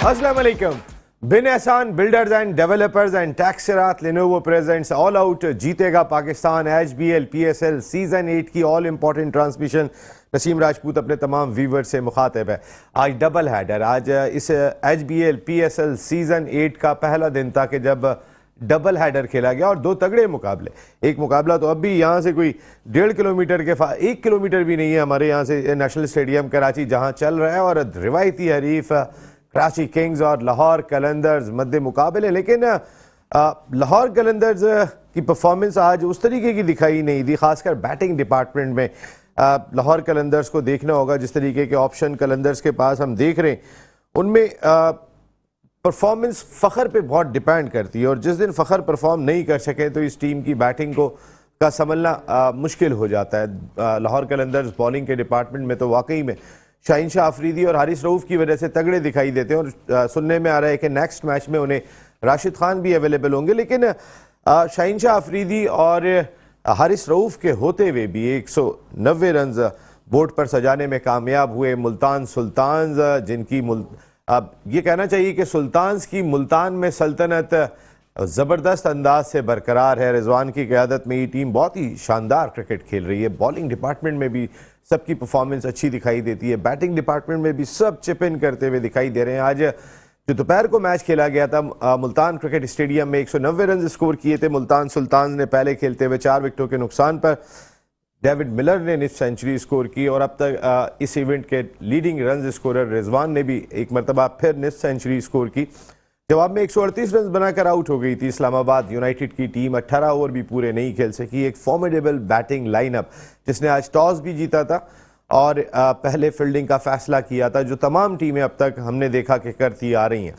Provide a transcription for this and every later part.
अस्सलाम वालेकुम। Bin Ehsan builders and developers and टैक्सरात लिनोवो प्रेजेंट्स ऑल आउट जीतेगा पाकिस्तान HBL PSL सीजन 8 की all important transmission. Naseem Rajput अपने तमाम व्यूवर से मुखातिब है। आज डबल हैडर, आज इस HBL PSL सीजन 8 का पहला दिन था कि जब डबल हैडर खेला गया और दो तगड़े मुकाबले। एक मुकाबला तो अब भी यहाँ से कोई 1.5 किलोमीटर के 1 किलोमीटर भी नहीं है हमारे यहाँ से नेशनल स्टेडियम कराची जहाँ चल रहा है, और रिवायती हरीफ कराची किंग्स और लाहौर कलंदर्स मध्य मुकाबले। लेकिन लाहौर कलंदर्स की परफॉर्मेंस आज उस तरीके की दिखाई नहीं दी, खासकर बैटिंग डिपार्टमेंट में। लाहौर कलंदर्स को देखना होगा, जिस तरीके के ऑप्शन कलंदर्स के पास हम देख रहे हैं उनमें परफॉर्मेंस फ़खर पे बहुत डिपेंड करती है, और जिस दिन फ़खर परफॉर्म नहीं कर सके तो इस टीम की बैटिंग को का संभलना मुश्किल हो जाता है। लाहौर कलंदर्स बॉलिंग के डिपार्टमेंट में तो वाकई में शाहीन शाह अफरीदी और हारिस रऊफ की वजह से तगड़े दिखाई देते हैं, और सुनने में आ रहा है कि नेक्स्ट मैच में उन्हें राशिद खान भी अवेलेबल होंगे। लेकिन शाहीन शाह अफरीदी और हारिस रऊफ के होते हुए भी 190 रन बोर्ड पर सजाने में कामयाब हुए मुल्तान सुल्तान्स, जिनकी अब ये कहना चाहिए कि सुल्तान्स की मुल्तान में सल्तनत ज़बरदस्त अंदाज से बरकरार है। रिजवान की क़यादत में ये टीम बहुत ही शानदार क्रिकेट खेल रही है। बॉलिंग डिपार्टमेंट में भी सबकी परफॉर्मेंस अच्छी दिखाई देती है, बैटिंग डिपार्टमेंट में भी सब चिप इन करते हुए दिखाई दे रहे हैं। आज जो दोपहर को मैच खेला गया था मुल्तान क्रिकेट स्टेडियम में 190 रन स्कोर किए थे मुल्तान सुल्तान ने पहले खेलते हुए 4 विकेटों के नुकसान पर। डेविड मिलर ने निफ सेंचुरी स्कोर की, और अब तक इस इवेंट के लीडिंग रन स्कोरर रिजवान ने भी एक मरतबा फिर निफ सेंचुरी स्कोर की। जवाब में 138 रन बनाकर आउट हो गई थी इस्लामाबाद यूनाइटेड की टीम। 18 ओवर भी पूरे नहीं खेल सकी। एक फॉर्मिडेबल बैटिंग लाइनअप जिसने आज टॉस भी जीता था और पहले फील्डिंग का फैसला किया था, जो तमाम टीमें अब तक हमने देखा कि करती आ रही हैं।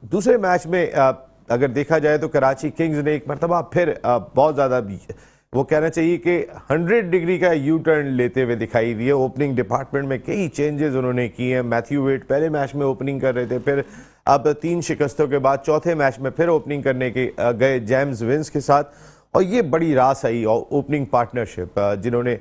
दूसरे मैच में अगर देखा जाए तो कराची किंग्स ने एक मरतबा फिर बहुत ज़्यादा वो कहना चाहिए कि 100 डिग्री का यू टर्न लेते हुए दिखाई दिए। ओपनिंग डिपार्टमेंट में कई चेंजेस उन्होंने किए हैं। मैथ्यू वेट पहले मैच में ओपनिंग कर रहे थे, फिर अब 3 शिकस्तों के बाद चौथे मैच में फिर ओपनिंग करने के गए जेम्स विंस के साथ, और ये बड़ी रास आई ओपनिंग पार्टनरशिप, जिन्होंने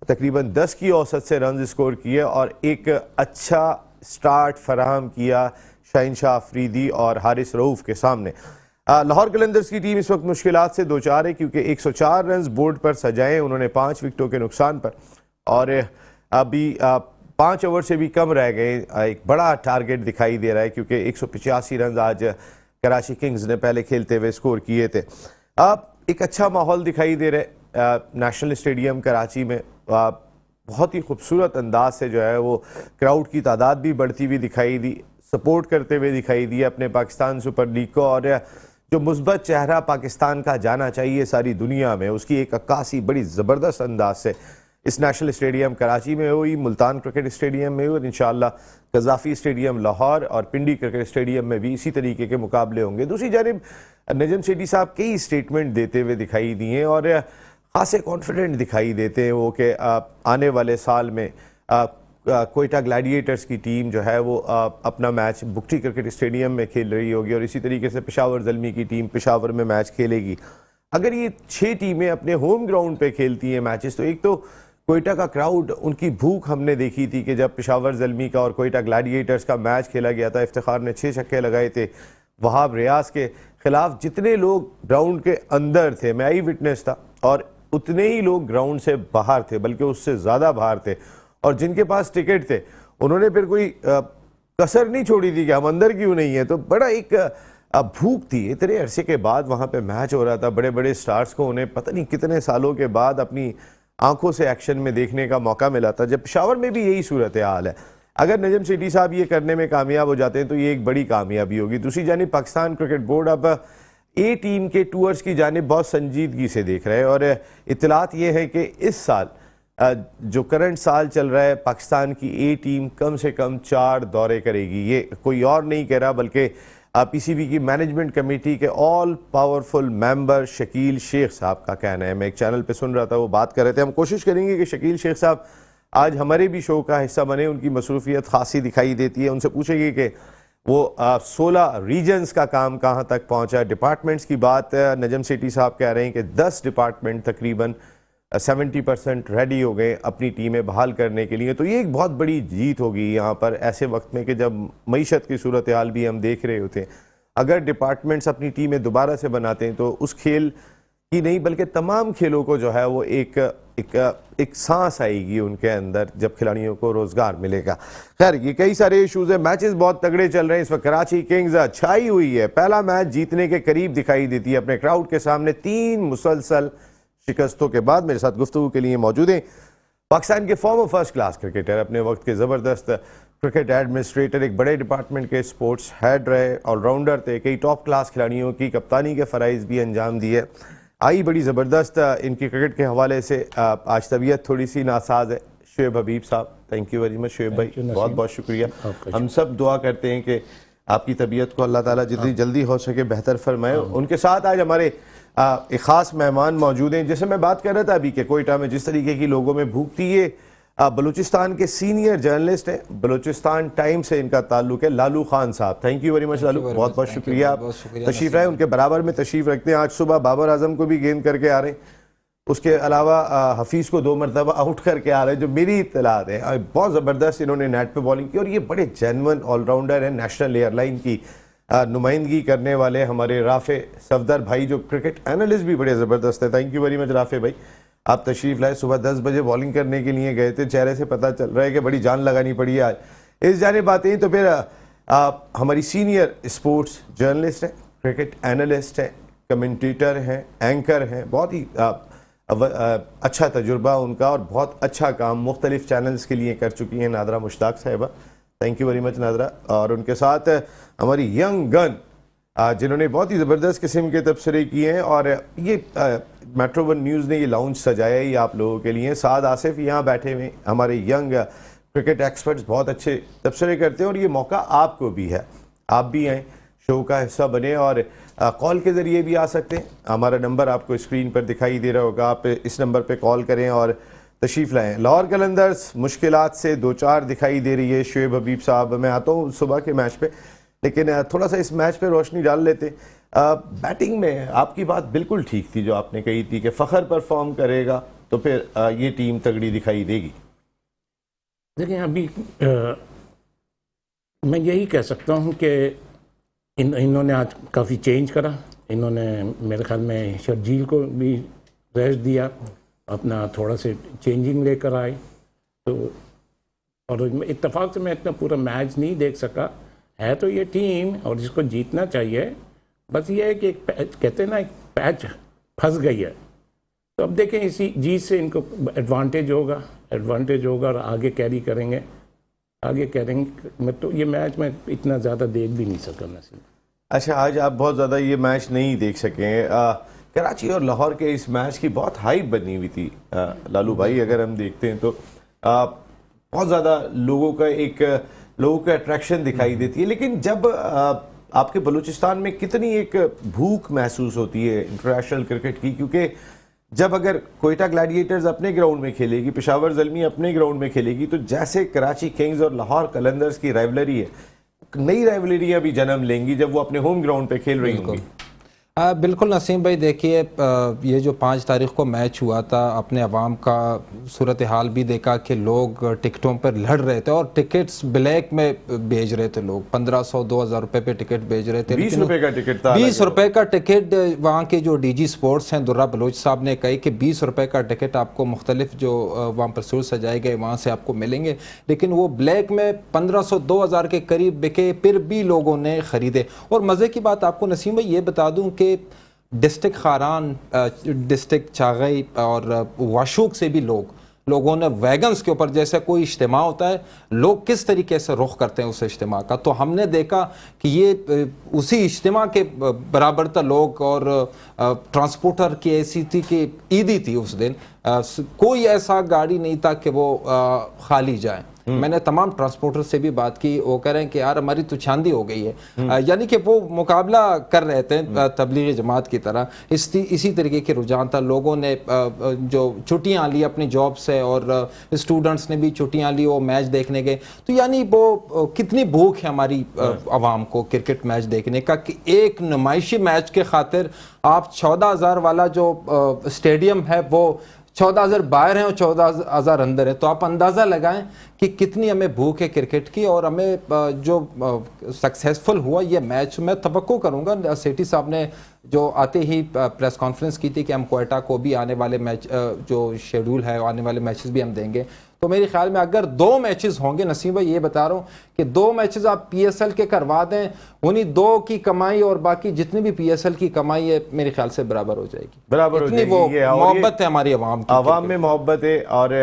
तकरीबन 10 की औसत से रन स्कोर किए और एक अच्छा स्टार्ट फराहम किया शाहीन शाह अफरीदी और हारिस रऊफ के सामने। लाहौर कलंदर्स की टीम इस वक्त मुश्किलात से दो चार है, क्योंकि 104 रन बोर्ड पर सजाए उन्होंने 5 विकेटों के नुकसान पर, और अभी 5 ओवर से भी कम रह गए। एक बड़ा टारगेट दिखाई दे रहा है, क्योंकि 185 रन आज कराची किंग्स ने पहले खेलते हुए स्कोर किए थे। अब एक अच्छा माहौल दिखाई दे रहा है नेशनल स्टेडियम कराची में। बहुत ही खूबसूरत अंदाज से जो है वो क्राउड की तादाद भी बढ़ती हुई दिखाई दी, सपोर्ट करते हुए दिखाई दी अपने पाकिस्तान सुपर लीग को, और जो मुस्बत चेहरा पाकिस्तान का जाना चाहिए सारी दुनिया में, उसकी एक अक्कासी बड़ी ज़बरदस्त अंदाज से इस नेशनल स्टेडियम कराची में हुई, मुल्तान क्रिकेट स्टेडियम में हुई, और इंशाअल्लाह कज़ाफ़ी स्टेडियम लाहौर और पिंडी क्रिकेट स्टेडियम में भी इसी तरीके के मुकाबले होंगे। दूसरी जानिब नजम सेठी साहब कई स्टेटमेंट देते हुए दिखाई दिए, और खासे कॉन्फिडेंट दिखाई देते हैं वो कि आने वाले साल में कोयटा ग्लैडिएटर्स की टीम जो है वो अपना मैच बुगटी क्रिकेट स्टेडियम में खेल रही होगी, और इसी तरीके से पेशावर ज़ल्मी की टीम पेशावर में मैच खेलेगी। अगर ये 6 टीमें अपने होम ग्राउंड पे खेलती हैं मैचेस, तो एक तो कोयटा का क्राउड, उनकी भूख हमने देखी थी कि जब पेशावर ज़ल्मी का और कोयटा ग्लैडिएटर्स का मैच खेला गया था, इफ्तिखार ने 6 छक्के लगाए थे वहाब रियाज के खिलाफ। जितने लोग ग्राउंड के अंदर थे, मैं आई विटनेस था, और उतने ही लोग ग्राउंड से बाहर थे, बल्कि उससे ज़्यादा बाहर थे, और जिनके पास टिकट थे उन्होंने फिर कोई कसर नहीं छोड़ी थी कि हम अंदर क्यों नहीं है। तो बड़ा एक भूख थी, इतने अरसे के बाद वहाँ पे मैच हो रहा था। बड़े बड़े स्टार्स को उन्हें पता नहीं कितने सालों के बाद अपनी आंखों से एक्शन में देखने का मौका मिला था। जब पेशावर में भी यही सूरत हाल है। अगर नजम सेठी साहब ये करने में कामयाब हो जाते हैं तो ये एक बड़ी कामयाबी होगी। दूसरी जानिब पाकिस्तान क्रिकेट बोर्ड अब ए टीम के टूर्स की जानिब बहुत संजीदगी से देख रहे हैं, और इत्तलात ये है कि इस साल जो करंट साल चल रहा है, पाकिस्तान की ए टीम कम से कम 4 दौरे करेगी। ये कोई और नहीं कह रहा, बल्कि पीसीबी की मैनेजमेंट कमेटी के all powerful member Shakeel Sheikh साहब का कहना है। मैं एक चैनल पे सुन रहा था, वो बात कर रहे थे। हम कोशिश करेंगे कि शकील शेख साहब आज हमारे भी शो का हिस्सा बने। उनकी मसरूफियत खासी दिखाई देती है। उनसे पूछेंगे कि वो 16 रीजन्स का काम कहाँ तक पहुँचा। डिपार्टमेंट्स की बात नजम सेठी साहब कह रहे हैं कि 10 डिपार्टमेंट तकरीबन 70% रेडी हो गए अपनी टीमें बहाल करने के लिए। तो ये एक बहुत बड़ी जीत होगी यहाँ पर ऐसे वक्त में कि जब मईशत की सूरत हाल भी हम देख रहे होते हैं। अगर डिपार्टमेंट्स अपनी टीमें दोबारा से बनाते हैं तो उस खेल की नहीं बल्कि तमाम खेलों को जो है वो एक सांस आएगी उनके अंदर जब खिलाड़ियों को रोजगार मिलेगा। खैर ये कई सारे इश्यूज है, मैचेस बहुत तगड़े चल रहे हैं इस वक्त। कराची किंग्स छाई हुई है, पहला मैच जीतने के करीब दिखाई देती है अपने क्राउड के सामने 3 मुसलसल शिकस्तों के बाद। मेरे साथ गुफ्तगू के लिए मौजूद हैं पाकिस्तान के फॉर्मर फर्स्ट क्लास क्रिकेटर, अपने वक्त के ज़बरदस्त क्रिकेट एडमिनिस्ट्रेटर, एक बड़े डिपार्टमेंट के स्पोर्ट्स हेड रहे, ऑलराउंडर थे, कई टॉप क्लास खिलाड़ियों की कप्तानी के फ़राइज़ भी अंजाम दिए। आई बड़ी ज़बरदस्त इनकी क्रिकेट के हवाले से आज तबीयत थोड़ी सी नासाज है। शुएब हबीब साहब, thank you very much Shoaib भाई, बहुत बहुत शुक्रिया। हम सब दुआ करते हैं कि आपकी तबीयत को अल्लाह ताला जितनी जल्दी हो सके बेहतर फरमाए। उनके साथ आज हमारे एक ख़ास मेहमान मौजूद हैं। जैसे मैं बात कर रहा था अभी के कोयटा में जिस तरीके की लोगों में भूख थी, ये बलूचिस्तान के सीनियर जर्नलिस्ट हैं, बलूचिस्तान टाइम से इनका ताल्लुक है, लालू खान साहब। Thank you very much Lalu, बहुत बहुत शुक्रिया आप तशरीफ़ रहे, उनके बराबर में तशरीफ़ रखते हैं। आज सुबह बाबर आजम को भी गेंद करके आ रहे हैं, उसके अलावा हफीज़ को 2 मरतबा आउट करके आ रहे हैं जो मेरी इत्तलात है। बहुत ज़बरदस्त इन्होंने नेट पे बॉलिंग की और ये बड़े जेन्युइन ऑलराउंडर हैं। नेशनल एयरलाइन की नुमाइंदगी करने वाले हमारे राफे सफदर भाई जो क्रिकेट एनालिस्ट भी बड़े ज़बरदस्त है। Thank you very much Rafe भाई, आप तशरीफ़ लाए, सुबह 10 बजे बॉलिंग करने के लिए गए थे, चेहरे से पता चल रहा है कि बड़ी जान लगानी पड़ी है आज। इस जाने बातें हैं तो फिर हमारी सीनियर स्पोर्ट्स जर्नलिस्ट हैं, क्रिकेट एनालिस्ट हैं, कमेंटेटर हैं, एंकर हैं, बहुत ही अच्छा तजुर्बा उनका और बहुत अच्छा काम मुख्तलिफ चैनल्स के लिए कर चुकी हैं नादरा मुश्ताक साहिबा। Thank you very much NADRA. और उनके साथ हमारी यंग गन जिन्होंने बहुत ही ज़बरदस्त किस्म के तबसरे किए हैं और ये मेट्रो वन न्यूज़ ने ये लाउंज सजाया ही आप लोगों के लिए। साद आसिफ यहाँ बैठे हुए हमारे यंग क्रिकेट एक्सपर्ट्स बहुत अच्छे तबसरे करते हैं और ये मौका आपको भी है, आप भी आएँ, शो का हिस्सा बने और कॉल के ज़रिए भी आ सकते हैं। हमारा नंबर आपको स्क्रीन पर दिखाई दे रहा होगा, आप इस नंबर पर कॉल करें और तशरीफ़ लाएँ। लाहौर कलंदर्स मुश्किलात से 2-4 दिखाई दे रही है। शुएब हबीब साहब, मैं आता हूँ सुबह के मैच पे, लेकिन थोड़ा सा इस मैच पे रोशनी डाल लेते। बैटिंग में आपकी बात बिल्कुल ठीक थी जो आपने कही थी कि फ़खर परफॉर्म करेगा तो फिर ये टीम तगड़ी दिखाई देगी। देखिए अभी मैं यही कह सकता हूँ कि इन्होंने आज काफ़ी चेंज करा। इन्होंने मेरे ख्याल में शर्जील को भी रेस्ट दिया, अपना थोड़ा से चेंजिंग लेकर आए। तो और इत्तेफाक से मैं इतना पूरा मैच नहीं देख सका, है तो ये टीम और जिसको जीतना चाहिए, बस ये है कि एक कहते हैं ना, एक पैच फंस गई है। तो अब देखें इसी जीत से इनको एडवांटेज होगा और आगे कैरी करेंगे। मैं तो ये मैच में इतना ज़्यादा देख भी नहीं सका नसीब। अच्छा, आज आप बहुत ज़्यादा ये मैच नहीं देख सके। कराची और लाहौर के इस मैच की बहुत हाइप बनी हुई थी लालू भाई, अगर हम देखते हैं तो बहुत ज़्यादा लोगों का अट्रैक्शन दिखाई देती है। लेकिन जब आपके बलूचिस्तान में कितनी एक भूख महसूस होती है इंटरनेशनल क्रिकेट की, क्योंकि जब अगर कोयटा ग्लैडिएटर्स अपने ग्राउंड में खेलेगी, पेशावर ज़ल्मी अपने ग्राउंड में खेलेगी, तो जैसे कराची किंग्स और लाहौर कलंदर्स की राइवलरी है, नई राइवलरियाँ भी जन्म लेंगी जब वो अपने होम ग्राउंड पे खेल रही होंगी। बिल्कुल नसीम भाई, देखिए ये जो 5 तारीख को मैच हुआ था, अपने अवाम का सूरत हाल भी देखा कि लोग टिकटों पर लड़ रहे थे और टिकट्स ब्लैक में बेच रहे थे। लोग 1500-2000 रुपये पे टिकट बेच रहे थे। 20 रुपये का टिकट था। 20 रुपये का टिकट। वहाँ के जो DG स्पोर्ट्स हैं दुर्रा बलोच साहब ने कही कि 20 रुपये का टिकट आपको मुख्तलिफ जो वहाँ पर सूर सजाए गए वहाँ से आपको मिलेंगे, लेकिन वो ब्लैक में 1500-2000 के करीब बिके, फिर भी लोगों ने ख़रीदे। और मज़े की बात आपको नसीम भाई ये बता दूँ कि डिस्ट्रिक्ट खारान, डिस्ट्रिक्ट चागई और वाशूक से भी लोगों ने वैगन्स के ऊपर, जैसे कोई इज्तिमा होता है लोग किस तरीके से रुख करते हैं उस इज्तिमा का, तो हमने देखा कि ये उसी इज्तिमा के बराबर था लोग। और ट्रांसपोर्टर की ऐसी थी कि ईदी थी उस दिन, कोई ऐसा गाड़ी नहीं था कि वो खाली जाए। मैंने तमाम ट्रांसपोर्टर से भी बात की, वो कह रहे हैं कि यार हमारी तो चांदी हो गई है। यानी कि वो मुकाबला कर रहे थे तबलीगी जमात की तरह। इसी तरीके के रुझान था। लोगों ने जो छुट्टियां ली अपनी जॉब से और स्टूडेंट्स ने भी छुट्टियां ली, वो मैच देखने गए। तो यानी वो कितनी भूख है हमारी आवाम को क्रिकेट मैच देखने का कि एक नुमाइशी मैच के खातिर आप 14,000 वाला जो स्टेडियम है वो 14,000 बाहर हैं और 14,000 अंदर है, तो आप अंदाज़ा लगाएं कि कितनी हमें भूख है क्रिकेट की। और हमें जो सक्सेसफुल हुआ ये मैच, मैं तवक्को करूंगा, सेठी साहब ने जो आते ही प्रेस कॉन्फ्रेंस की थी कि हम क्वेटा को भी आने वाले मैच जो शेड्यूल है आने वाले मैचेस भी हम देंगे, तो मेरे ख्याल में अगर 2 मैचेस होंगे, नसीम भाई ये बता रहा हूँ कि 2 मैचेस आप PSL के करवा दें, उन्हीं 2 की कमाई और बाकी जितनी भी PSL की कमाई है मेरे ख्याल से बराबर हो जाएगी। बराबर हो इतनी जाएगी। वो ये और मोहब्बत है हमारी आवाम की, आवाम में मोहब्बत है। और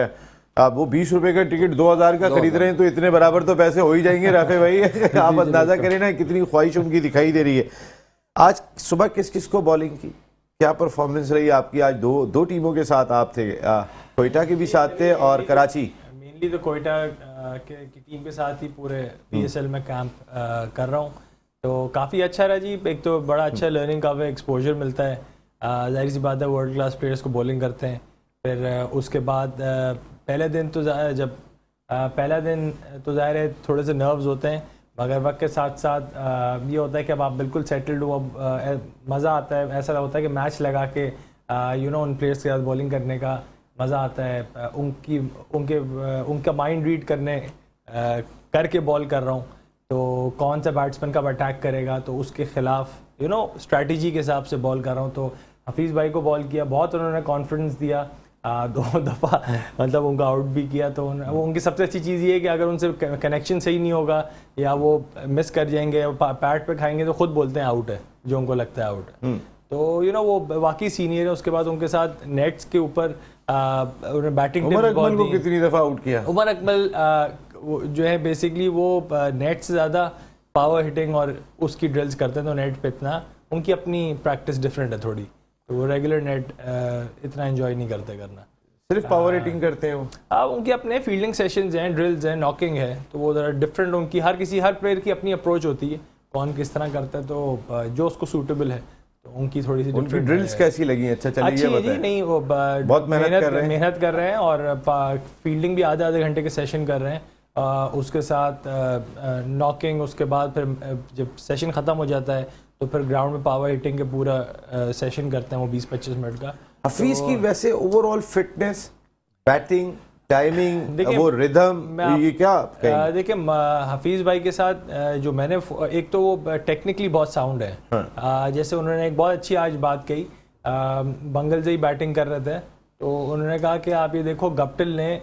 अब वो 20 रुपए का टिकट 2,000 का खरीद रहे हैं, तो इतने बराबर तो पैसे हो ही जाएंगे राफे भाई। आप अंदाजा करें ना कितनी ख्वाहिश उनकी दिखाई दे रही है। आज सुबह किस किस को बॉलिंग की, क्या परफॉर्मेंस रही आपकी? आज दो टीमों के साथ आप थे, कोयटा के भी साथ थे और कराची। मेनली तो कोयटा की टीम के साथ ही पूरे PSL में कैंप कर रहा हूँ, तो काफ़ी अच्छा रहा जी। एक तो बड़ा अच्छा लर्निंग का एक्सपोजर मिलता है, जाहिर सी बात है वर्ल्ड क्लास प्लेयर्स को बॉलिंग करते हैं। फिर उसके बाद पहले दिन तो ज़ाहिर है थोड़े से नर्व्स होते हैं, मगर वक्त के साथ साथ ये होता है कि अब आप बिल्कुल सेटल्ड हो, अब मज़ा आता है। ऐसा होता है कि मैच लगा के उन प्लेयर्स के साथ बॉलिंग करने का मज़ा आता है, उनका माइंड रीड करके बॉल कर रहा हूँ, तो कौन सा बैट्समैन कब अटैक करेगा, तो उसके खिलाफ स्ट्रैटेजी के हिसाब से बॉल कर रहा हूँ। तो हफीज़ भाई को बॉल किया, बहुत उन्होंने कॉन्फिडेंस दिया, 2 दफ़ा मतलब उनका आउट भी किया। तो वो उनकी सबसे अच्छी चीज़ ये है कि अगर उनसे कनेक्शन सही नहीं होगा या वो मिस कर जाएंगे या पैड पे खाएंगे तो खुद बोलते हैं आउट है, जो उनको लगता है आउट है। तो वो वाकई सीनियर है। उसके बाद उनके साथ नेट्स के ऊपर बैटिंग उमर अकमल को कितनी दफ़ा आउट किया? उमर अकमल जो है बेसिकली वो नेट से ज़्यादा पावर हिटिंग और उसकी ड्रिल्स करते हैं, तो नेट पे इतना उनकी अपनी प्रैक्टिस डिफरेंट है थोड़ी, तो वो रेगुलर नेट इतना एंजॉय नहीं करते करना, सिर्फ पावर हिटिंग करते हैं वो। उनके अपने फील्डिंग सेशंस हैं, ड्रिल्स हैं, नॉकिंग है, तो वो ज़रा डिफरेंट उनकी हर प्लेयर की अपनी अप्रोच होती है, कौन किस तरह करता है, तो जो उसको सूटेबल है, तो उनकी थोड़ी सी उनकी ड्रिल्स कैसी लगी? अच्छा चलिए ये बताएं। नहीं वो बहुत मेहनत कर रहे हैं और फील्डिंग भी आधे घंटे के सेशन कर रहे हैं, उसके साथ नॉकिंग, उसके बाद फिर जब सेशन ख़त्म हो जाता है तो फिर ग्राउंड में पावर हिटिंग के पूरा सेशन करते हैं वो 20-25 मिनट का। हफीज की वैसे ओवरऑल फिटनेस, बैटिंग, टाइमिंग, वो रिदम, ये क्या कहेंगे? देखिए हफीज़ भाई के साथ जो मैंने एक तो वो टेक्निकली बहुत साउंड है। हाँ। जैसे उन्होंने एक बहुत अच्छी आज बात कही, बंगल से ही बैटिंग कर रहे थे, तो उन्होंने कहा कि आप ये देखो गप्टिल ने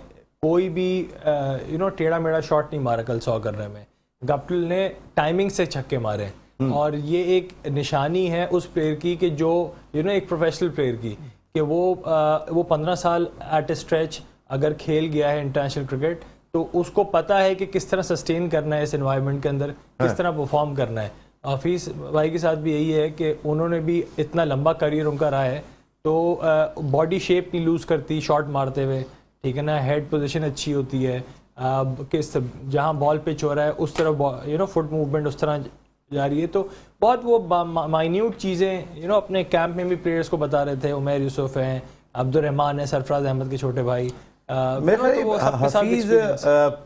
कोई भी टेढ़ा मेढ़ा शॉट नहीं मारा कल 100 करने में, गप्टिल ने टाइमिंग से छक्के मारे, और ये एक निशानी है उस प्लेयर की कि जो एक प्रोफेशनल प्लेयर की, कि वो 15 साल एट ए स्ट्रेच अगर खेल गया है इंटरनेशनल क्रिकेट, तो उसको पता है कि किस तरह सस्टेन करना है इस एनवायरनमेंट के अंदर, किस तरह परफॉर्म करना है। हफीज़ भाई के साथ भी यही है कि उन्होंने भी इतना लंबा करियर उनका रहा है, तो बॉडी शेप नहीं लूज़ करती शॉट मारते हुए, ठीक है ना, हेड पोजीशन अच्छी होती है, किस जहाँ बॉल पिच हो रहा है उस तरफ फुट मूवमेंट उस तरह जा रही है। तो बहुत वो माइन्यूट चीज़ें अपने कैंप में भी प्लेयर्स को बता रहे थे। उमर यूसुफ हैं, अब्दुर्रहमान है, सरफराज अहमद के छोटे भाई, हफीज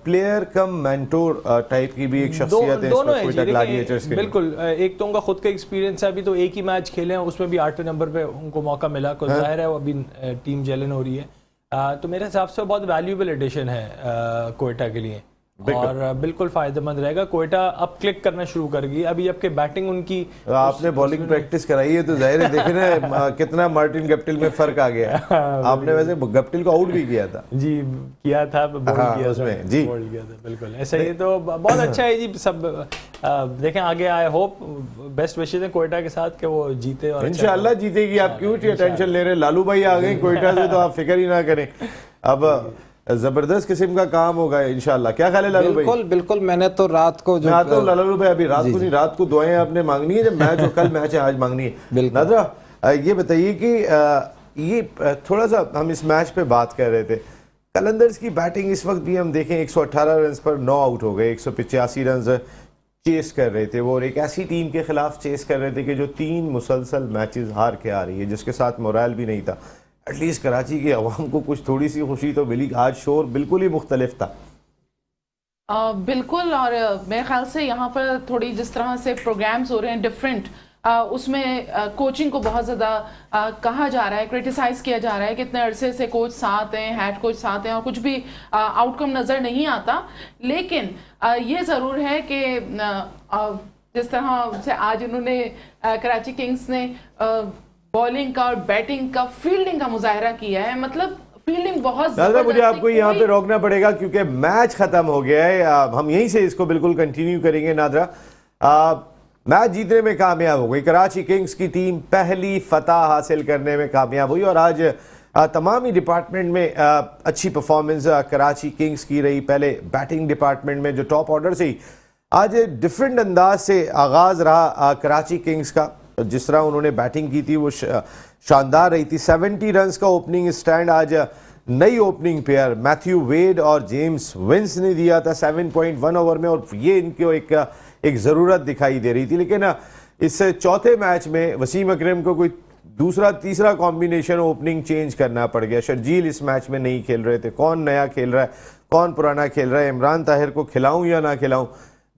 प्लेयर कम मेंटोर टाइप की भी एक शख्सियत है दोनों है ग्लैडिएटर्स के। बिल्कुल, एक तो उनका खुद का एक्सपीरियंस है, अभी तो एक ही मैच खेले हैं, उसमें भी 8वें नंबर पे उनको मौका मिला, कुछ जाहिर है वो अभी टीम जेलन हो रही है, तो मेरे हिसाब से बहुत वैल्यूएबल एडिशन है कोयटा के लिए, और बिल्कुल फायदेमंद रहेगा। कोयटा अब क्लिक करना शुरू कर गई, अभी जबकि बैटिंग उनकी आपने बॉलिंग प्रैक्टिस कराई है तो जाहिर है देखे ना कितना मार्टिन गप्टिल में फर्क आ गया। आपने वैसे गप्टिल को आउट भी किया था जी, किया था, बोल्ड किया उसमें जी, बोल्ड किया था, बिल्कुल ऐसा ही। तो बहुत अच्छा है जी, सब देखें आगे, आई होप बेस्ट विशेस है कोयटा के साथ कि वो जीते, और इंशाल्लाह जीतेगी। आप क्यों टेंशन ले रहे? लालू भाई आ गए कोयटा से, तो आप फिक्र ही ना करें। अब जबरदस्त किस्म का काम होगा इंशाल्लाह। क्या ख्याल है लालू भाई? बिल्कुल बिल्कुल, मैंने तो रात को जो तो लालू भाई अभी रात को नहीं, रात को दुआएं आपने मांगनी है, जब मैच हो, कल मैच है, आज मांगनी है। नादरा ये बताइए कि ये थोड़ा सा हम इस मैच पे बात कर रहे थे, कलंदर्स की बैटिंग इस वक्त भी हम देखें 118 रन पर 9 आउट हो गए, 185 रन चेस कर रहे थे वो, और एक ऐसी टीम के खिलाफ चेस कर रहे थे कि जो 3 मुसलसल मैचेस हार के आ रही है, जिसके साथ मोरल भी नहीं था। एटलीस्ट कराची की आवाम को कुछ थोड़ी सी खुशी तो मिली, आज शोर बिल्कुल ही मुख्तलिफ था। बिल्कुल, और मेरे ख्याल से यहाँ पर थोड़ी जिस तरह से प्रोग्राम्स हो रहे हैं डिफरेंट, उसमें कोचिंग को बहुत ज़्यादा कहा जा रहा है, क्रिटिसाइज किया जा रहा है कि इतने अरसे से कोच साथ हैं, हेड कोच साथ हैं और कुछ भी आउटकम नज़र नहीं आता। लेकिन ये ज़रूर है कि जिस तरह से आज इन्होंने कराची किंग्स ने बॉलिंग का और बैटिंग का, फील्डिंग का मुजाहरा किया है, मतलब फील्डिंग बहुत नादरा, मुझे जबरदस्त आपको है। यहाँ पे रोकना पड़ेगा क्योंकि मैच खत्म हो गया है। हम यहीं से इसको बिल्कुल कंटिन्यू करेंगे। नादरा, मैच जीतने में कामयाब हो गई कराची किंग्स की टीम, पहली फतह हासिल करने में कामयाब हुई और आज तमाम ही डिपार्टमेंट में अच्छी परफॉर्मेंस कराची किंग्स की रही। पहले बैटिंग डिपार्टमेंट में जो टॉप ऑर्डर से ही आज डिफरेंट अंदाज से आगाज़ रहा कराची किंग्स का। जिस तरह उन्होंने बैटिंग की थी वो शानदार रही थी। 70 रन्स का ओपनिंग स्टैंड आज नई ओपनिंग पेयर मैथ्यू वेड और जेम्स विंस ने दिया था 7.1 ओवर में, और ये इनको एक ज़रूरत दिखाई दे रही थी। लेकिन इस चौथे मैच में वसीम अकरम को कोई दूसरा तीसरा कॉम्बिनेशन ओपनिंग चेंज करना पड़ गया। शर्जील इस मैच में नहीं खेल रहे थे। कौन नया खेल रहा है, कौन पुराना खेल रहा है, इमरान ताहिर को खिलाऊं या ना खिलाऊं,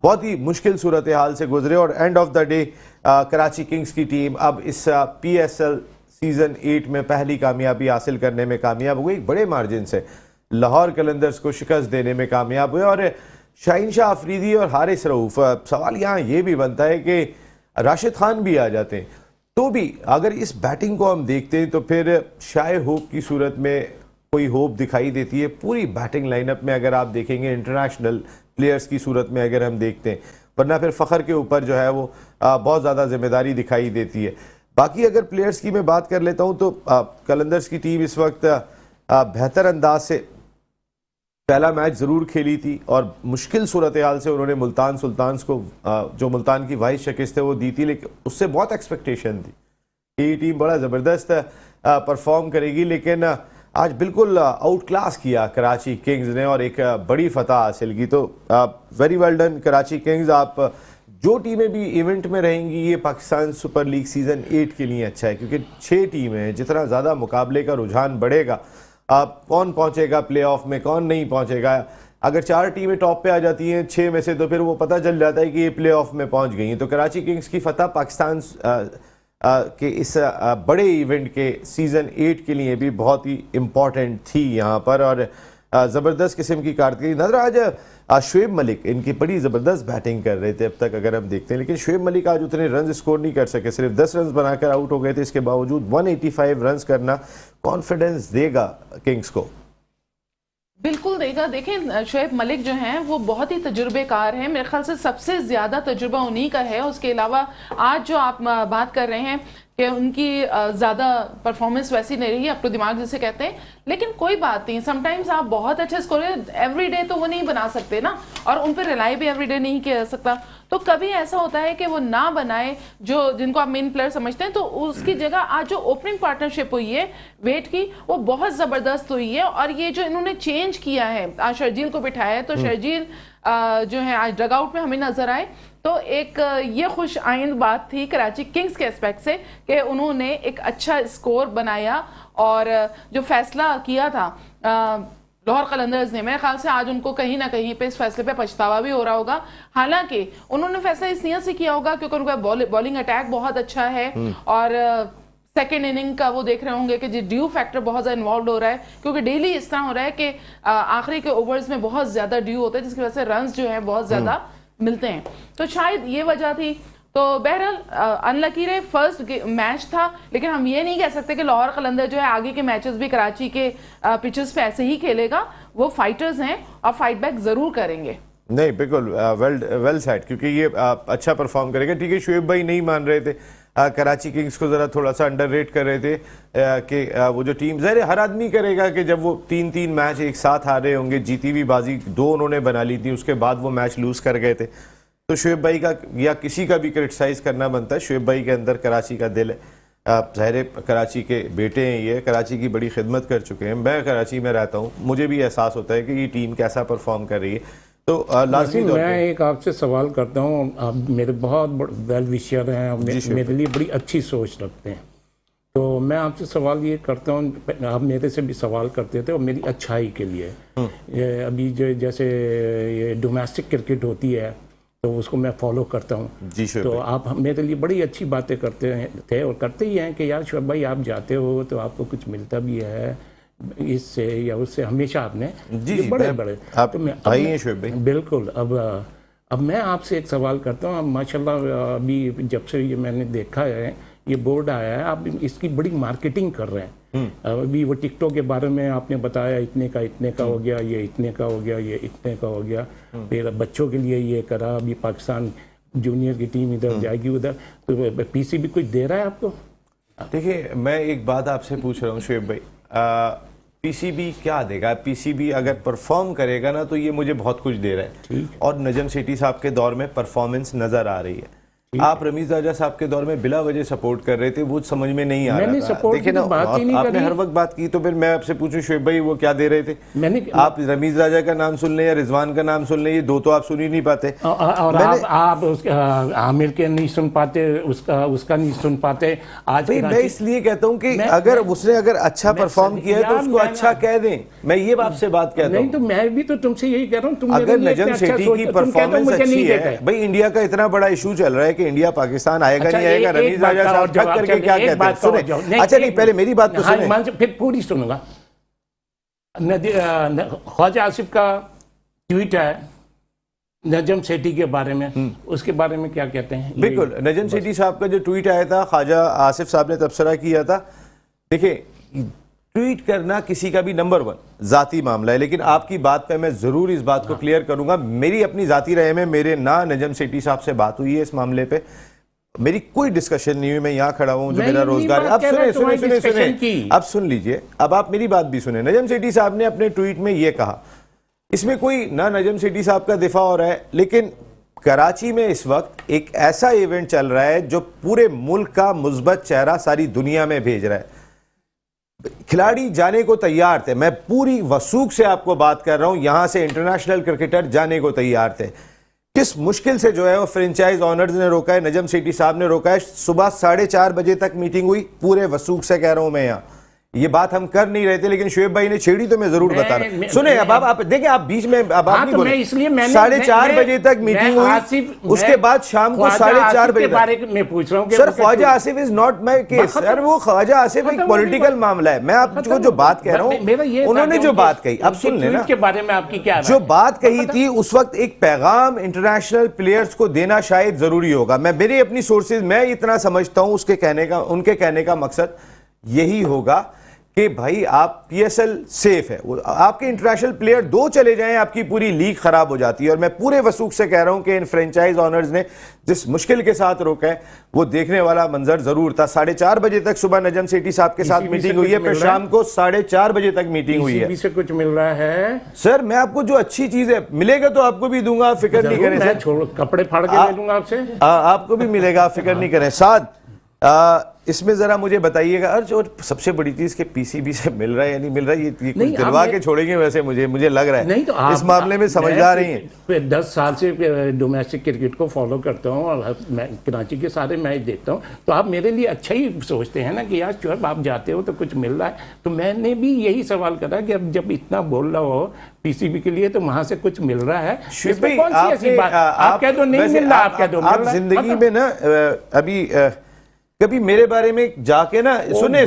बहुत ही मुश्किल सूरत हाल से गुजरे। और end of the day Karachi Kings की टीम अब इस PSL सीज़न 8 में पहली कामयाबी हासिल करने में कामयाब हो गई। बड़े मार्जिन से लाहौर कलंदर्स को शिकस्त देने में कामयाब हुए। और शाहीन शाह अफरीदी और हारिस रऊफ, सवाल यहाँ ये भी बनता है कि राशिद खान भी आ जाते हैं तो भी अगर इस बैटिंग को हम देखते हैं तो फिर शायद होप की सूरत में कोई होप दिखाई देती है। पूरी बैटिंग लाइनअप में अगर आप देखेंगे इंटरनेशनल प्लेयर्स की सूरत में अगर हम देखते हैं, वरना फिर फ़खर के ऊपर जो है वो बहुत ज़्यादा जिम्मेदारी दिखाई देती है। बाकी अगर प्लेयर्स की मैं बात कर लेता हूँ तो कलंदर्स की टीम इस वक्त बेहतर अंदाज से पहला मैच ज़रूर खेली थी और मुश्किल सूरत हाल से उन्होंने मुल्तान सुल्तान्स को, जो मुल्तान की वाइस शिकस्त है वो दी थी, लेकिन उससे बहुत एक्सपेक्टेशन थी कि ये टीम बड़ा ज़बरदस्त परफॉर्म करेगी। लेकिन आज बिल्कुल आउट क्लास किया कराची किंग्स ने और एक बड़ी फतह हासिल की। तो very well done Karachi Kings. आप जो टीमें भी इवेंट में रहेंगी, ये पाकिस्तान सुपर लीग सीज़न 8 के लिए अच्छा है क्योंकि 6 टीमें हैं। जितना ज़्यादा मुकाबले का रुझान बढ़ेगा, कौन पहुंचेगा प्लेऑफ में, कौन नहीं पहुंचेगा। अगर 4 टीमें टॉप पे आ जाती हैं 6 में से, तो फिर वो पता चल जाता है कि ये प्लेऑफ में पहुंच गई हैं। तो कराची किंग्स की फतह पाकिस्तान के इस बड़े इवेंट के सीज़न 8 के लिए भी बहुत ही इम्पॉर्टेंट थी यहाँ पर। और ज़बरदस्त किस्म की कारकर्दगी नजर आज शुएब मलिक इनकी बड़ी ज़बरदस्त बैटिंग कर रहे थे अब तक अगर हम देखते हैं, लेकिन शुएब मलिक आज उतने रन स्कोर नहीं कर सके, सिर्फ 10 रन बनाकर आउट हो गए थे। इसके बावजूद 185 रन करना कॉन्फिडेंस देगा किंग्स को। बिल्कुल देगा। देखें, शुएब मलिक जो हैं वो बहुत ही तजुर्बेकार हैं, मेरे ख्याल से सबसे ज़्यादा तजुर्बा उन्हीं का है। उसके अलावा आज जो आप बात कर रहे हैं कि उनकी ज़्यादा परफॉर्मेंस वैसी नहीं रही, अब तो दिमाग जिसे कहते हैं, लेकिन कोई बात नहीं। समटाइम्स आप बहुत अच्छे स्कोर एवरीडे तो वो नहीं बना सकते ना, और उन पर रिलाई भी एवरीडे नहीं किया जा सकता। तो कभी ऐसा होता है कि वो ना बनाए जो जिनको आप मेन प्लेयर समझते हैं, तो उसकी जगह आज जो ओपनिंग पार्टनरशिप हुई है वेट की, वो बहुत ज़बरदस्त हुई है। और ये जो इन्होंने चेंज किया है, आज शर्जील को बिठाया है, तो शर्जील जो है आज डगआउट में हमें नजर आए, तो एक ये खुश आइंद बात थी कराची किंग्स के एस्पेक्ट से कि उन्होंने एक अच्छा स्कोर बनाया। और जो फैसला किया था लाहौर कलंदर्स ने, मेरे ख्याल से आज उनको कहीं ना कहीं पे इस फैसले पे पछतावा भी हो रहा होगा। हालांकि उन्होंने फैसला इस नियत से किया होगा क्योंकि उनका बॉलिंग अटैक बहुत अच्छा है और सेकेंड इनिंग का वो देख रहे होंगे कि जी ड्यू फैक्टर बहुत ज़्यादा इन्वॉल्व हो रहा है, क्योंकि डेली इस तरह हो रहा है कि आखिरी के ओवर्स में बहुत ज़्यादा ड्यू होता है, जिसकी वजह से रन्स जो हैं बहुत ज़्यादा मिलते हैं। तो शायद ये वजह थी। तो बहरहाल अनलकी रहे, फर्स्ट मैच था, लेकिन हम ये नहीं कह सकते कि लाहौर कलंदर जो है आगे के मैचेस भी कराची के पिचेस पे ऐसे ही खेलेगा। वो फाइटर्स हैं और फाइट बैक ज़रूर करेंगे। नहीं, बिल्कुल वेल सेट, क्योंकि ये अच्छा परफॉर्म करेगा। ठीक है, शुएब भाई नहीं मान रहे थे, कराची किंग्स को ज़रा थोड़ा सा अंडररेट कर रहे थे कि वो जो टीम, ज़ाहिर हर आदमी करेगा कि जब वो 3-3 मैच एक साथ हारे होंगे, जीती हुई बाजी 2 उन्होंने बना ली थी, उसके बाद वो मैच लूज़ कर गए थे, तो शुएब भाई का या किसी का भी क्रिटिसाइज़ करना बनता है। शुएब भाई के अंदर कराची का दिल है, ज़ाहिर कराची के बेटे हैं, ये कराची की बड़ी खिदमत कर चुके हैं। मैं कराची में रहता हूँ, मुझे भी एहसास होता है कि ये टीम कैसा परफॉर्म कर रही है। तो लाजमी मैं एक आपसे सवाल करता हूँ, आप मेरे बहुत वेल विशर हैं, मेरे लिए बड़ी अच्छी सोच रखते हैं, तो मैं आपसे सवाल ये करता हूँ, आप मेरे से भी सवाल करते थे और मेरी अच्छाई के लिए। ये अभी जो जैसे ये डोमेस्टिक क्रिकेट होती है तो उसको मैं फॉलो करता हूँ। जी शोएब तो भाई। आप मेरे लिए बड़ी अच्छी बातें करते थे और करते ही हैं कि यार शोएब भाई आप जाते हो तो आपको कुछ मिलता भी है इससे या उससे, हमेशा आपने जी ये जी, बड़े मैं- बड़े आप तो मैं भाई हैं शोएब भाई। बिल्कुल। अब मैं आपसे एक सवाल करता हूँ। अब माशाल्लाह अभी जब से ये मैंने देखा है ये बोर्ड आया है, आप इसकी बड़ी मार्केटिंग कर रहे हैं। अभी वो टिकटॉक के बारे में आपने बताया इतने का हो गया, ये इतने का हो गया, ये इतने का हो गया, फिर बच्चों के लिए ये करा, अभी पाकिस्तान जूनियर की टीम इधर जाएगी उधर, तो पीसीबी कुछ दे रहा है आपको? देखिए मैं एक बात आपसे पूछ रहा हूँ शोएब भाई, पीसीबी क्या देगा? पीसीबी अगर परफॉर्म करेगा ना तो ये मुझे बहुत कुछ दे रहा है, और नजम सेठी साहब के दौर में परफॉर्मेंस नजर आ रही है। आप रमीज राजा साहब के दौर में बिला वजह सपोर्ट कर रहे थे, वो समझ में नहीं आ मैंने रहा था। सपोर्ट देखिए की ना, तो बात ही नहीं आपने करी। हर वक्त बात की, तो फिर मैं आपसे पूछूं शोएब भाई वो क्या दे रहे थे? मैंने आप रमीज राजा का नाम सुन लें या रिजवान का नाम सुन लें, ये दो तो आप सुन ही नहीं पाते। और आप आमिर के नहीं सुन पाते, उसका नहीं सुन पाते। आज भाई मैं इसलिए कहता हूँ कि अगर उसने अच्छा परफॉर्म किया है तो उसको अच्छा कह दें। मैं ये आपसे बात कहता नहीं हूँ। तो मैं भी तो तुमसे यही कह रहा हूँ, तुम मेरे अगर लिए नजम इतना अच्छा सेठी की सोचते हो, तुम कहते हो परफॉर्मेंस मुझे अच्छी नहीं है, देते। भाई इंडिया का इतना बड़ा इशू चल रहा है कि इंडिया पाकिस्तान आएगा अच्छा, नहीं आएगा, एक रमीज बात राजा का साहब और ठक जवाब, करके चलिए, क्या एक कहते हैं? बात का और सुने, जवाब। अच्छा नहीं, पहले मेरी बात तो हाँ, सुने। ईमान से फिर पूरी सुनूंगा। ख्वाजा आसिफ का ट्वीट है नजम सेठी के बारे में, उसके बारे में क्या कहते हैं? बिल्कुल, नजम सेठी साहब का जो ट्वीट आया था, ख्वाजा आसिफ साहब ने तबसरा किया था। देखिए ट्वीट करना किसी का भी नंबर 1 जाती मामला है, लेकिन आपकी बात पे मैं जरूर इस बात को क्लियर करूंगा। मेरी अपनी जाती राय में मेरे ना नजम सेठी साहब से बात हुई है इस मामले पे, मेरी कोई डिस्कशन नहीं हुई। मैं यहाँ खड़ा हूँ, जो मैं मेरा अपनी रोजगार है। बात अब कह रहा सुने हूं, सुने तुम्हारी सुने discussion सुने की। अब सुन लीजिए, अब आप मेरी बात भी सुने। नजम सेठी साहब ने अपने ट्वीट में ये कहा, इसमें कोई ना नजम सेठी साहब का दिफा हो रहा है, लेकिन कराची में इस वक्त एक ऐसा इवेंट चल रहा है जो पूरे मुल्क का मुस्बत चेहरा सारी दुनिया में भेज रहा है। खिलाड़ी जाने को तैयार थे, मैं पूरी वसूख से आपको बात कर रहा हूं, यहां से इंटरनेशनल क्रिकेटर जाने को तैयार थे। किस मुश्किल से जो है वो फ्रेंचाइज ऑनर्स ने रोका है, नजम सेठी साहब ने रोका है। सुबह 4:30 बजे तक मीटिंग हुई, पूरे वसूख से कह रहा हूं मैं। यहाँ ये बात हम कर नहीं रहे थे, लेकिन शोएब भाई ने छेड़ी तो मैं जरूर बता रहा हूं। सुने, अब आप देखें, आप बीच में अब आप नहीं बोले। 4:30 बजे तक मीटिंग हुई, उसके बाद शाम को 4:30 बजे बारे में पूछ रहा हूँ sir, Khawaja Asif is not my case sir, वो ख्वाजा आसिफ एक पॉलिटिकल मामला है। मैं आपको जो बात कह रहा हूँ, उन्होंने जो बात कही, अब सुन लेना के बारे में आपकी क्या जो बात कही थी उस वक्त, एक पैगाम इंटरनेशनल प्लेयर्स को देना शायद जरूरी होगा। मैं मेरी अपनी सोर्सेज मैं इतना समझता हूं, उसके कहने का, उनके कहने का मकसद यही होगा कि भाई आप पीएसएल सेफ है, आपके इंटरनेशनल प्लेयर 2 चले जाएं, आपकी पूरी लीग खराब हो जाती है। और मैं पूरे वसूख से कह रहा हूं कि इन फ्रेंचाइज ऑनर्स ने जिस मुश्किल के साथ रोका है वो देखने वाला मंजर जरूर था। 4:30 बजे तक सुबह नजम सेठी साहब के साथ मीटिंग हुई है, फिर शाम को 4:30 बजे तक मीटिंग हुई है। से कुछ मिल रहा है सर मैं आपको जो अच्छी चीज है मिलेगा तो आपको भी दूंगा, फिक्र नहीं करें सर। छोड़ कपड़े फाड़ के ले लूंगा आपसे, आपको भी मिलेगा, फिक्र नहीं करें। साथ इसमें जरा मुझे बताइएगा, और सबसे बड़ी चीज के पीसीबी से मिल रहा है या नहीं मिल रहा है, ये कुछ दिलवा के छोड़ेंगे वैसे मुझे लग रहा है। नहीं तो इस मामले में समझदार नहीं है। 10 साल से डोमेस्टिक क्रिकेट को फॉलो करता हूँ और मैं कराची के सारे मैच देखता हूँ, तो आप मेरे लिए अच्छा ही सोचते हैं ना कि यार चुहब आप जाते हो तो कुछ मिल रहा है। तो मैंने भी यही सवाल करा कि अब जब इतना बोल रहा हो पीसीबी के लिए तो वहां से कुछ मिल रहा है। इसमें कौन सी ऐसी बात? आप कह दो नहीं मिल रहा, आप कह दो आप जिंदगी में ना अभी कभी मेरे बारे में जाके ना सुने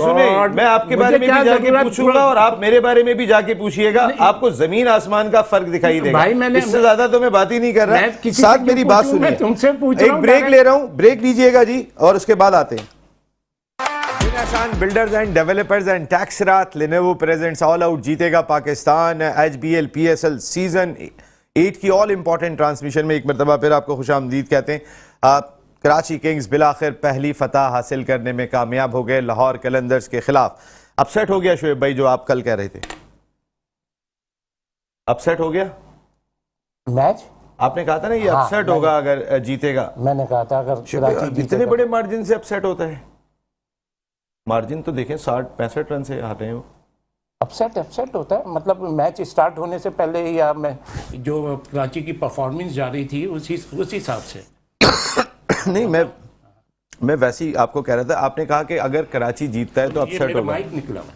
मैं आपके बारे में भी जाके पूछूंगा और आप मेरे बारे में भी जाके पूछिएगा, आपको जमीन आसमान का फर्क दिखाई देगा। भाई मैंने इससे ज्यादा तो मैं बात ही नहीं कर रहा। साथ मेरी बात सुनिए, तुमसे पूछ एक ब्रेक ले रहा हूं, ब्रेक लीजिएगा जी और उसके बाद आते हैं। Builders and developers and tax रात लेनोवो प्रेजेंट्स ऑल आउट जीतेगा पाकिस्तान HBL PSL सीजन 8 की ऑल इंपॉर्टेंट ट्रांसमिशन में एक मरतबा फिर आपको खुशामदीद कहते हैं। कराची किंग्स बिलाखिर पहली फतह हासिल करने में कामयाब हो गए लाहौर कलंदर्स के खिलाफ। अपसेट हो गया शोएब भाई, जो आप कल कह रहे थे, अपसेट हो गया मैच। आपने कहा था ना ये अपसेट होगा अगर जीतेगा। मैंने कहा था अगर इतने बड़े मार्जिन से अपसेट होता है, मार्जिन तो देखें 60-65 रन से हारे हैं वो। अपसेट होता है, मतलब मैच स्टार्ट होने से पहले या मैं जो कराची की परफॉर्मेंस जा रही थी उस हिसाब से नहीं, मैं वैसे ही आपको कह रहा था। आपने कहा कि अगर कराची जीतता है तो अपसेट होगा। माइक निकला हुआ,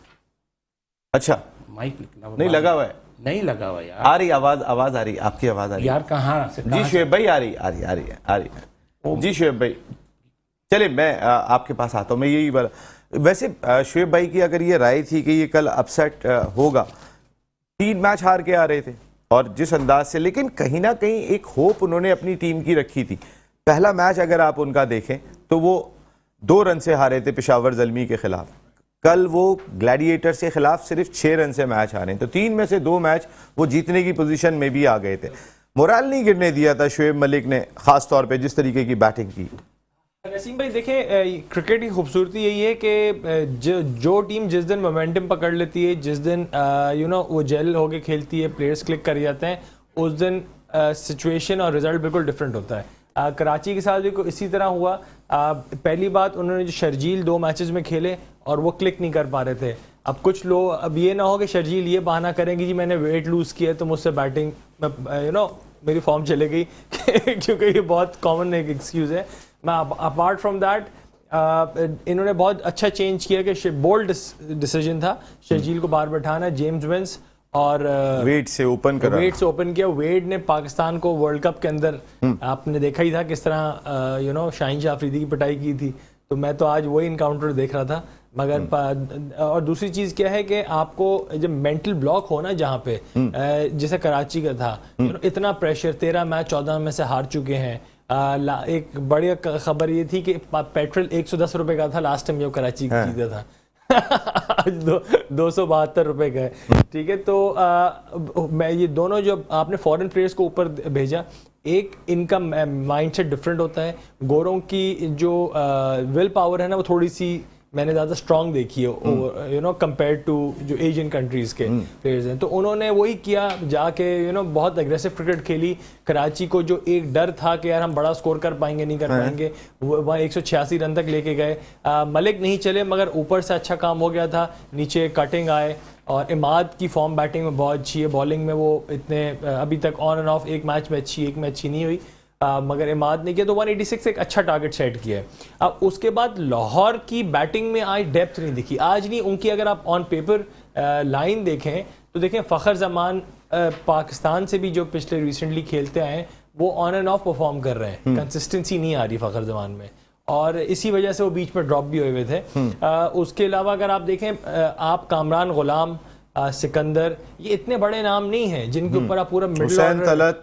अच्छा माइक निकला हुआ नहीं लगा हुआ है, नहीं लगा हुआ यार। आ रही आवाज आ रही, आपकी आवाज आ रही यार कहाँ से जी शुएब भाई, आ रही है जी शुएब भाई। चलिए मैं आपके पास आता हूँ। मैं यही वाला वैसे शुएब भाई की अगर ये राय थी कि ये कल अपसेट होगा, 3 मैच हार के आ रहे थे और जिस अंदाज से, लेकिन कहीं ना कहीं एक होप उन्होंने अपनी टीम की रखी थी। पहला मैच अगर आप उनका देखें तो वो 2 रन से हारे थे पेशावर ज़ल्मी के खिलाफ। कल वो ग्लैडिएटर्स के खिलाफ सिर्फ 6 रन से मैच हारे, तो 3 में से 2 मैच वो जीतने की पोजीशन में भी आ गए थे। मोराल नहीं गिरने दिया था शुएब मलिक ने, खास तौर पे जिस तरीके की बैटिंग की। नसीम भाई देखें, क्रिकेट की खूबसूरती यही है कि जो टीम जिस दिन मोमेंटम पकड़ लेती है, जिस दिन वो जेल होके खेलती है, प्लेयर्स क्लिक कर जाते हैं, उस दिन सिचुएशन और रिजल्ट बिल्कुल डिफरेंट होता है। कराची के साथ भी इसी तरह हुआ। पहली बात, उन्होंने जो शर्जील 2 मैचेस में खेले और वो क्लिक नहीं कर पा रहे थे। अब कुछ लोग, अब ये ना हो कि शर्जील ये बहाना करेंगे जी मैंने वेट लूज़ किया तो मुझसे बैटिंग में मेरी फॉर्म चले गई क्योंकि ये बहुत कॉमन एक एक्सक्यूज़ है। मैं अपार्ट फ्रॉम दैट इन्होंने बहुत अच्छा चेंज किया कि बोल्ड डिसीजन था शर्जील को बाहर बैठाना, जेम्स विंस और वेट से ओपन किया। वेड ने पाकिस्तान को वर्ल्ड कप के अंदर आपने देखा ही था किस तरह शाहीन शाह अफरीदी की पिटाई की थी। तो मैं तो आज वही इनकाउंटर देख रहा था। मगर और दूसरी चीज़ क्या है कि आपको जब मेंटल ब्लॉक हो ना, जहाँ पे जैसे कराची का था, इतना प्रेशर, 13 मैच 14 में से हार चुके हैं। एक बड़ी खबर ये थी कि पेट्रोल 110 रुपए का था लास्ट टाइम जब कराची जीता था। आज 272 रुपए का है। ठीक है, तो मैं ये दोनों जो आपने फॉरेन प्लेयर्स को ऊपर भेजा, एक इनका माइंडसेट डिफरेंट होता है। गोरों की जो विल पावर है ना, वो थोड़ी सी मैंने ज़्यादा स्ट्रांग देखी है कंपेयर टू जो एशियन कंट्रीज़ के प्लेयर्स हैं। तो उन्होंने वही किया, जाके बहुत एग्रेसिव क्रिकेट खेली। कराची को जो एक डर था कि यार हम बड़ा स्कोर कर पाएंगे नहीं कर पाएंगे, वहाँ 186 रन तक लेके गए। मलिक नहीं चले मगर ऊपर से अच्छा काम हो गया था, नीचे कटिंग आए। और इमाद की फॉर्म बैटिंग में बहुत अच्छी है, बॉलिंग में वो इतने अभी तक ऑन एंड ऑफ, एक मैच में अच्छी नहीं हुई। मगर इमाद ने किया तो 186 एक अच्छा टारगेट सेट किया है। अब उसके बाद लाहौर की बैटिंग में आज डेप्थ नहीं दिखी, आज नहीं उनकी। अगर आप ऑन पेपर लाइन देखें तो देखें फ़खर जमान पाकिस्तान से भी जो पिछले रिसेंटली खेलते आए हैं, वो ऑन एंड ऑफ परफॉर्म कर रहे हैं। कंसिस्टेंसी नहीं आ रही फ़खर जमान में, और इसी वजह से वो बीच में ड्रॉप भी हुए थे। उसके अलावा अगर आप देखें, आप कामरान गुलाम, सिकंदर, ये इतने बड़े नाम नहीं हैं जिनके ऊपर आप पूरा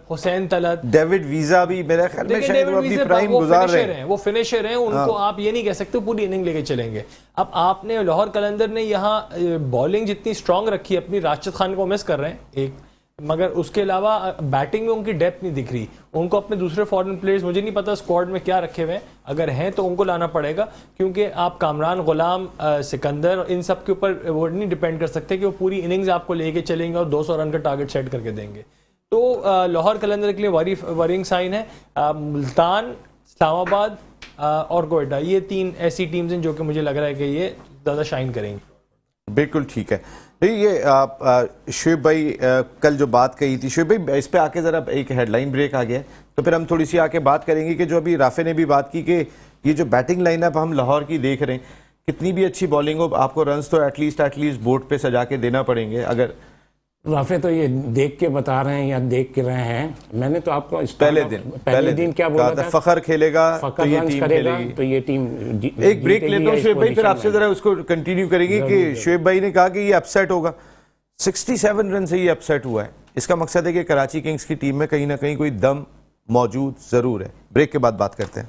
हुसैन तलत, डेविड वीजा भी मेरे ख्याल में शायद वो अपनी प्राइम गुजार रहे हैं। वो फिनिशर हैं, उनको आप ये नहीं कह सकते पूरी इनिंग लेके चलेंगे। अब आपने लाहौर कलंदर ने यहाँ बॉलिंग जितनी स्ट्रांग रखी है अपनी, राशिद खान को मिस कर रहे हैं एक, मगर उसके अलावा बैटिंग में उनकी डेप्थ नहीं दिख रही। उनको अपने दूसरे फॉरेन प्लेयर्स, मुझे नहीं पता स्क्वाड में क्या रखे हुए हैं, अगर हैं तो उनको लाना पड़ेगा, क्योंकि आप कामरान गुलाम, सिकंदर, इन सब के ऊपर वो नहीं डिपेंड कर सकते कि वो पूरी इनिंग्स आपको लेके चलेंगे और 200 रन का टारगेट सेट करके देंगे। तो लाहौर कलंदर के लिए वरिंग साइन है। मुल्तान, इस्लामाबाद और कोयटा, ये 3 ऐसी टीम्स हैं जो कि मुझे लग रहा है कि ये ज़्यादा शाइन करेंगे। बिल्कुल ठीक है। ये आप शुएब भाई कल जो बात कही थी, शुएब भाई इस पे आके ज़रा एक हेडलाइन ब्रेक आ गया है, तो फिर हम थोड़ी सी आके बात करेंगे कि जो अभी राफे ने भी बात की कि ये जो बैटिंग लाइनअप हम लाहौर की देख रहे हैं, कितनी भी अच्छी बॉलिंग हो, आपको रन्स तो एटलीस्ट बोर्ड पे सजा के देना पड़ेंगे। अगर राफे तो ये देख के बता रहे हैं या देख के रहे हैं, मैंने तो आपको पहले दिन क्या बोला था, फखर खेलेगा तो ये टीम खेलेगी, तो ये टीम एक ब्रेक लेता हूँ शुएब भाई, फिर आपसे जरा उसको कंटिन्यू करेंगे कि शुएब भाई ने कहा कि ये अपसेट होगा, 67 रन से ये अपसेट हुआ है। इसका मकसद है कि कराची किंग्स की टीम में कहीं ना कहीं कोई दम मौजूद जरूर है। ब्रेक के बाद बात करते हैं।